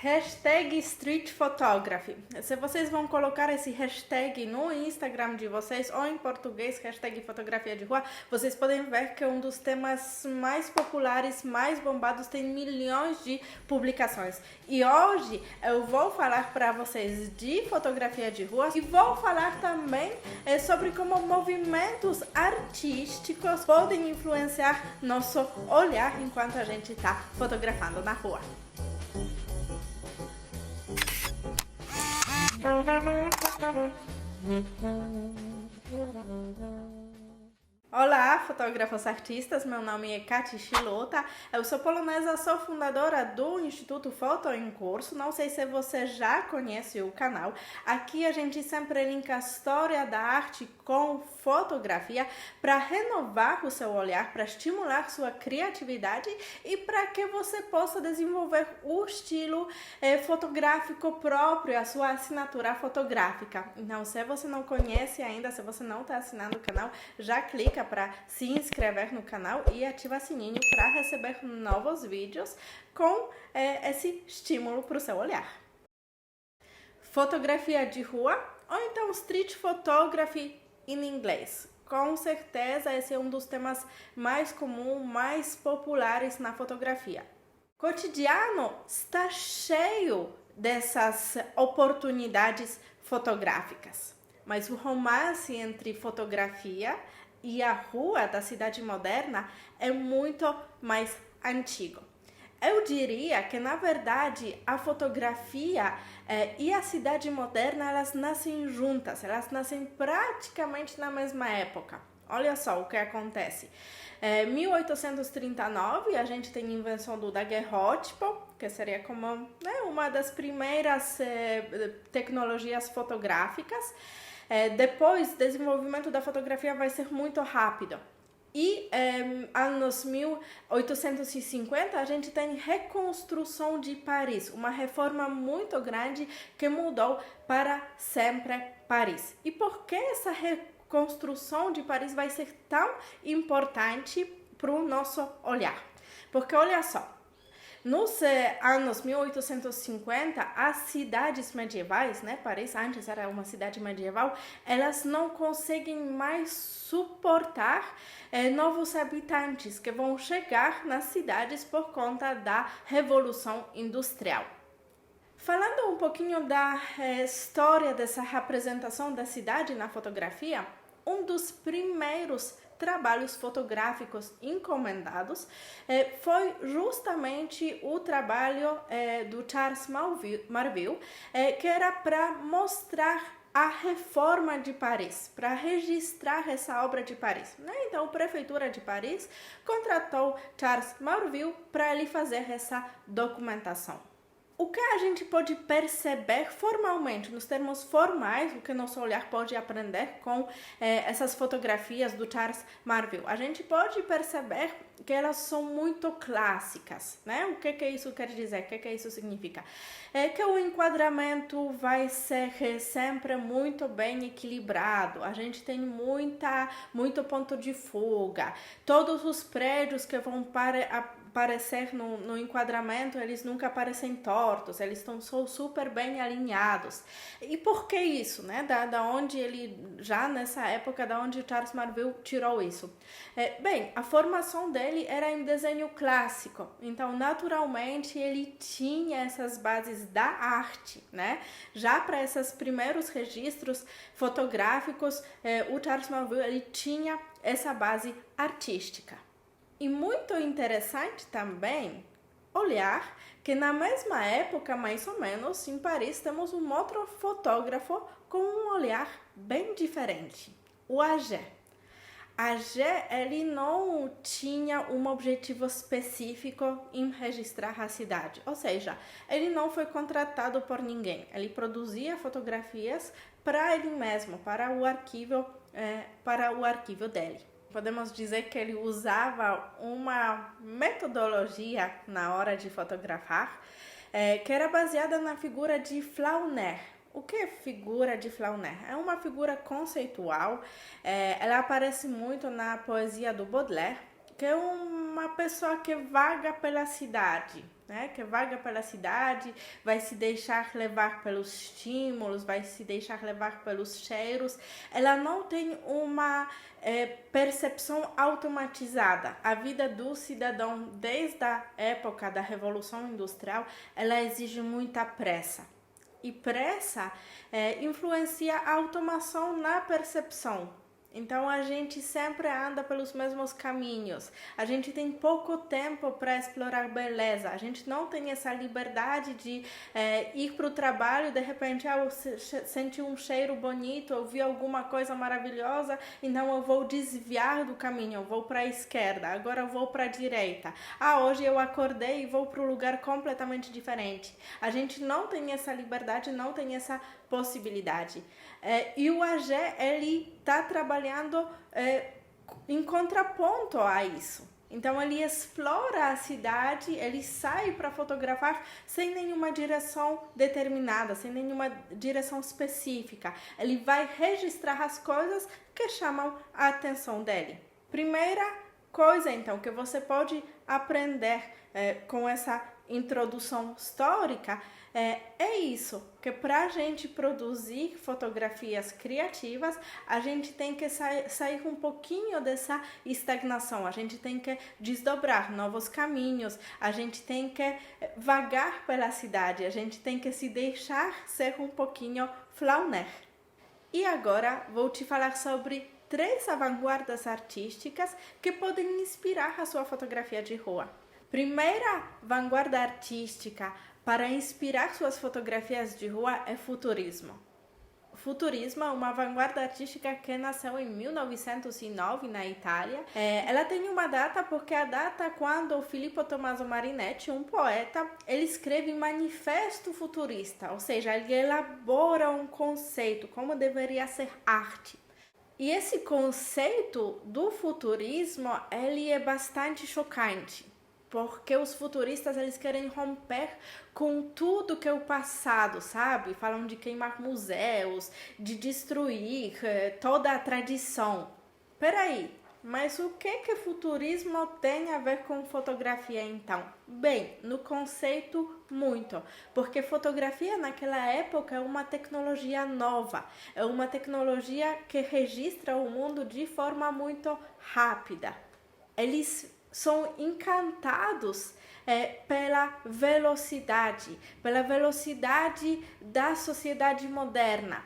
Hashtag Street Photography. Se vocês vão colocar esse hashtag no Instagram de vocês ou em português, hashtag fotografia de rua, vocês podem ver que é um dos temas mais populares, mais bombados, tem milhões de publicações. E hoje eu vou falar para vocês de fotografia de rua e vou falar também sobre como movimentos artísticos podem influenciar nosso olhar enquanto a gente está fotografando na rua. Olá, fotógrafos artistas, meu nome é Katy Shilota, eu sou polonesa, sou fundadora do Instituto Foto em Curso, não sei se você já conhece o canal, aqui a gente sempre linka a história da arte com fotografia para renovar o seu olhar, para estimular sua criatividade e para que você possa desenvolver o estilo fotográfico próprio, a sua assinatura fotográfica. Então, se você não conhece ainda, se você não está assinando o canal, já clica para se inscrever no canal e ativa o sininho para receber novos vídeos com esse estímulo para o seu olhar. Fotografia de rua ou então street photography em inglês. Com certeza esse é um dos temas mais comuns, mais populares na fotografia. O cotidiano está cheio dessas oportunidades fotográficas, mas o romance entre fotografia e a rua da cidade moderna é muito mais antigo. Eu diria que, na verdade, a fotografia e a cidade moderna, elas nascem juntas, elas nascem praticamente na mesma época. Olha só o que acontece. Em 1839, a gente tem a invenção do daguerreótipo, que seria como uma das primeiras tecnologias fotográficas. Depois, o desenvolvimento da fotografia vai ser muito rápido. E anos 1850 a gente tem reconstrução de Paris, uma reforma muito grande que mudou para sempre Paris. E por que essa reconstrução de Paris vai ser tão importante para o nosso olhar? Porque olha só, nos anos 1850, as cidades medievais, Paris antes era uma cidade medieval, elas não conseguem mais suportar novos habitantes que vão chegar nas cidades por conta da Revolução Industrial. Falando um pouquinho da história dessa representação da cidade na fotografia, um dos primeiros trabalhos fotográficos encomendados foi justamente o trabalho do Charles Marville, que era para mostrar a reforma de Paris, para registrar essa obra de Paris. Então, a Prefeitura de Paris contratou Charles Marville para ele fazer essa documentação. O que a gente pode perceber formalmente, nos termos formais, o que nosso olhar pode aprender com essas fotografias do Charles Marville? A gente pode perceber que elas são muito clássicas, O que isso quer dizer? O que isso significa? É que o enquadramento vai ser sempre muito bem equilibrado, a gente tem muito ponto de fuga, todos os prédios que vão aparecer no enquadramento, eles nunca aparecem tortos, eles estão super bem alinhados. E por que isso, Da onde ele, já nessa época, da onde Charles Marville tirou isso? Bem, a formação dele era em desenho clássico, então naturalmente ele tinha essas bases da arte, Já para esses primeiros registros fotográficos, o Charles Marville ele tinha essa base artística. E muito interessante também olhar que na mesma época, mais ou menos, em Paris, temos um outro fotógrafo com um olhar bem diferente, o Auger. Auger, ele não tinha um objetivo específico em registrar a cidade, ou seja, ele não foi contratado por ninguém, ele produzia fotografias para ele mesmo, para o arquivo dele. Podemos dizer que ele usava uma metodologia na hora de fotografar que era baseada na figura de Flaubert. O que é figura de Flaubert? É uma figura conceitual, ela aparece muito na poesia do Baudelaire, que é uma pessoa que vaga pela cidade. né, que vaga pela cidade, vai se deixar levar pelos estímulos, vai se deixar levar pelos cheiros. Ela não tem uma percepção automatizada. A vida do cidadão, desde a época da Revolução Industrial, ela exige muita pressa. E pressa influencia a automação na percepção. Então a gente sempre anda pelos mesmos caminhos, a gente tem pouco tempo para explorar beleza, a gente não tem essa liberdade de ir para o trabalho e de repente eu senti um cheiro bonito, eu vi alguma coisa maravilhosa, então eu vou desviar do caminho, eu vou para a esquerda, agora eu vou para a direita. Hoje eu acordei e vou para um lugar completamente diferente. A gente não tem essa liberdade, não tem essa possibilidade. E o AG, ele está trabalhando em contraponto a isso. Então ele explora a cidade, ele sai para fotografar sem nenhuma direção determinada, sem nenhuma direção específica. Ele vai registrar as coisas que chamam a atenção dele. Primeira coisa, então, que você pode aprender com essa introdução histórica é isso, que para a gente produzir fotografias criativas, a gente tem que sair um pouquinho dessa estagnação, a gente tem que desdobrar novos caminhos, a gente tem que vagar pela cidade, a gente tem que se deixar ser um pouquinho flâner. E agora vou te falar sobre 3 vanguardas artísticas que podem inspirar a sua fotografia de rua. Primeira vanguarda artística para inspirar suas fotografias de rua é futurismo. O futurismo é uma vanguarda artística que nasceu em 1909 na Itália. Ela tem uma data porque a data quando Filippo Tommaso Marinetti, um poeta, ele escreve Manifesto Futurista, ou seja, ele elabora um conceito, como deveria ser arte. E esse conceito do futurismo, ele é bastante chocante, porque os futuristas, eles querem romper com tudo que é o passado, sabe? Falam de queimar museus, de destruir toda a tradição. Peraí, mas o que futurismo tem a ver com fotografia então? Bem, no conceito muito, porque fotografia naquela época é uma tecnologia nova, é uma tecnologia que registra o mundo de forma muito rápida. Eles são encantados pela velocidade da sociedade moderna.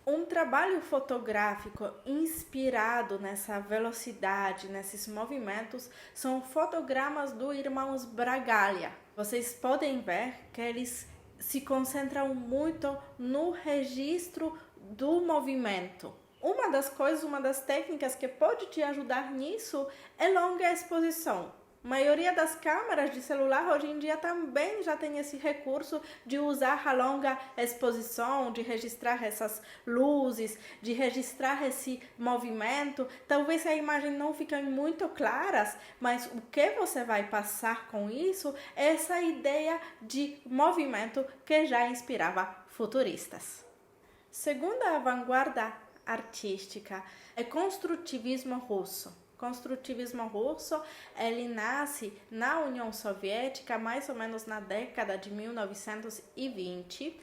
Um trabalho fotográfico inspirado nessa velocidade, nesses movimentos, são fotogramas dos irmãos Bragaglia. Vocês podem ver que eles se concentram muito no registro do movimento. Uma das técnicas que pode te ajudar nisso é longa exposição. A maioria das câmeras de celular hoje em dia também já tem esse recurso de usar a longa exposição, de registrar essas luzes, de registrar esse movimento. Talvez a imagem não fique muito clara, mas o que você vai passar com isso é essa ideia de movimento que já inspirava futuristas. Segunda vanguarda artística é construtivismo russo. Construtivismo russo, ele nasce na União Soviética, mais ou menos na década de 1920.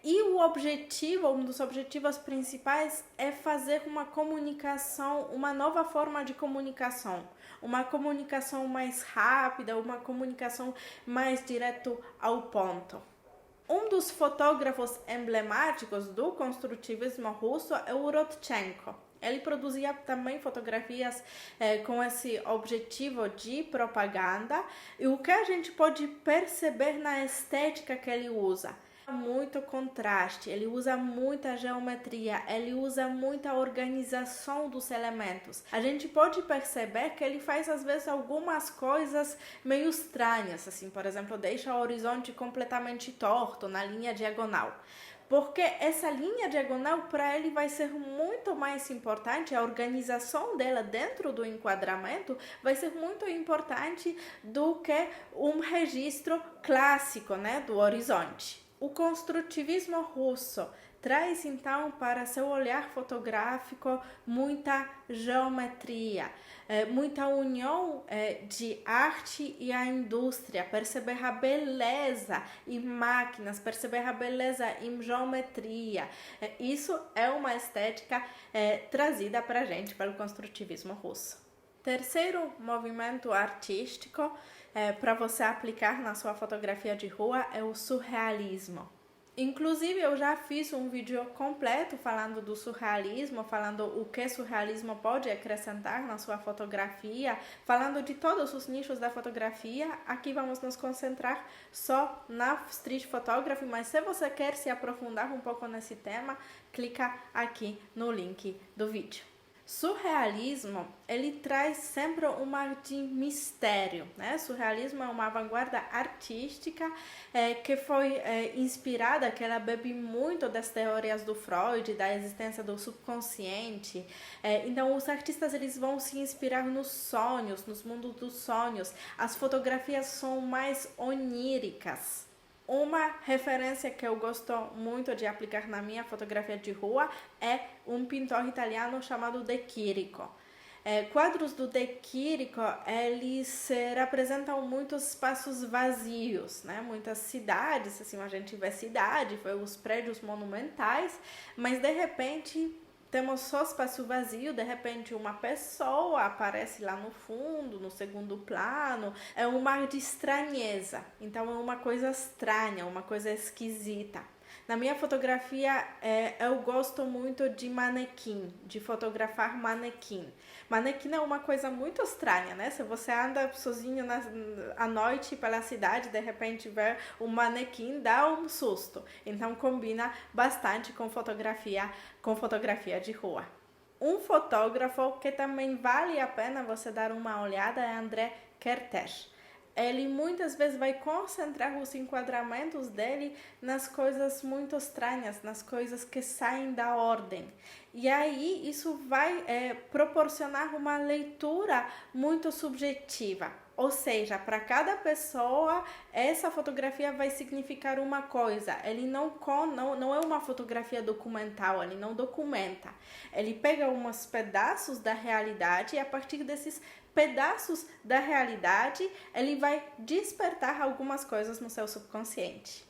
E um dos objetivos principais é fazer uma comunicação, uma nova forma de comunicação. Uma comunicação mais rápida, uma comunicação mais direto ao ponto. Um dos fotógrafos emblemáticos do construtivismo russo é o Rodchenko. Ele produzia também fotografias com esse objetivo de propaganda. E o que a gente pode perceber na estética que ele usa? Muito contraste, ele usa muita geometria, ele usa muita organização dos elementos. A gente pode perceber que ele faz às vezes algumas coisas meio estranhas, assim, por exemplo, deixa o horizonte completamente torto na linha diagonal. Porque essa linha diagonal para ele vai ser muito mais importante, a organização dela dentro do enquadramento vai ser muito importante do que um registro clássico, né, do horizonte. O construtivismo russo traz então para seu olhar fotográfico muita geometria, muita união de arte e a indústria, perceber a beleza em máquinas, perceber a beleza em geometria. Isso é uma estética trazida para a gente pelo construtivismo russo. Terceiro movimento artístico para você aplicar na sua fotografia de rua é o surrealismo. Inclusive, eu já fiz um vídeo completo falando do surrealismo, falando o que surrealismo pode acrescentar na sua fotografia, falando de todos os nichos da fotografia. Aqui vamos nos concentrar só na street photography, mas se você quer se aprofundar um pouco nesse tema, clica aqui no link do vídeo. Surrealismo, ele traz sempre um ar de mistério, né? Surrealismo é uma vanguarda artística que foi inspirada, que ela bebe muito das teorias do Freud, da existência do subconsciente. Então, os artistas eles vão se inspirar nos sonhos, nos mundos dos sonhos. As fotografias são mais oníricas. Uma referência que eu gosto muito de aplicar na minha fotografia de rua é um pintor italiano chamado De Chirico. Quadros do De Chirico, eles representam muitos espaços vazios, né? Muitas cidades, assim, a gente vê cidade, os prédios monumentais, mas de repente temos só espaço vazio, de repente uma pessoa aparece lá no fundo, no segundo plano, é um ar de estranheza, então é uma coisa estranha, uma coisa esquisita. Na minha fotografia, eu gosto muito de manequim, de fotografar manequim. Manequim é uma coisa muito estranha, né? Se você anda sozinho à noite pela cidade, de repente ver um manequim, dá um susto. Então combina bastante com fotografia de rua. Um fotógrafo que também vale a pena você dar uma olhada é André Kertész. Ele muitas vezes vai concentrar os enquadramentos dele nas coisas muito estranhas, nas coisas que saem da ordem. E aí isso vai proporcionar uma leitura muito subjetiva. Ou seja, para cada pessoa, essa fotografia vai significar uma coisa. Ele não é uma fotografia documental, ele não documenta. Ele pega uns pedaços da realidade e a partir desses pedaços da realidade, ele vai despertar algumas coisas no seu subconsciente.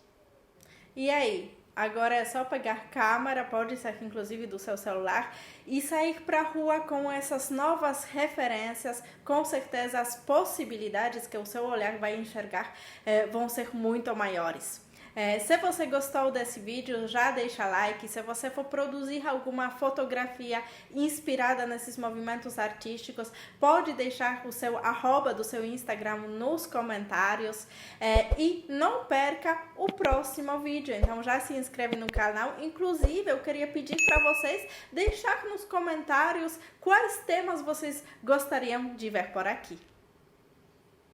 E aí? Agora é só pegar câmera, pode ser inclusive do seu celular, e sair para a rua com essas novas referências. Com certeza as possibilidades que o seu olhar vai enxergar vão ser muito maiores. Se você gostou desse vídeo, já deixa like. Se você for produzir alguma fotografia inspirada nesses movimentos artísticos, pode deixar o seu @ do seu Instagram nos comentários. E não perca o próximo vídeo. Então já se inscreve no canal. Inclusive, eu queria pedir para vocês deixar nos comentários quais temas vocês gostariam de ver por aqui.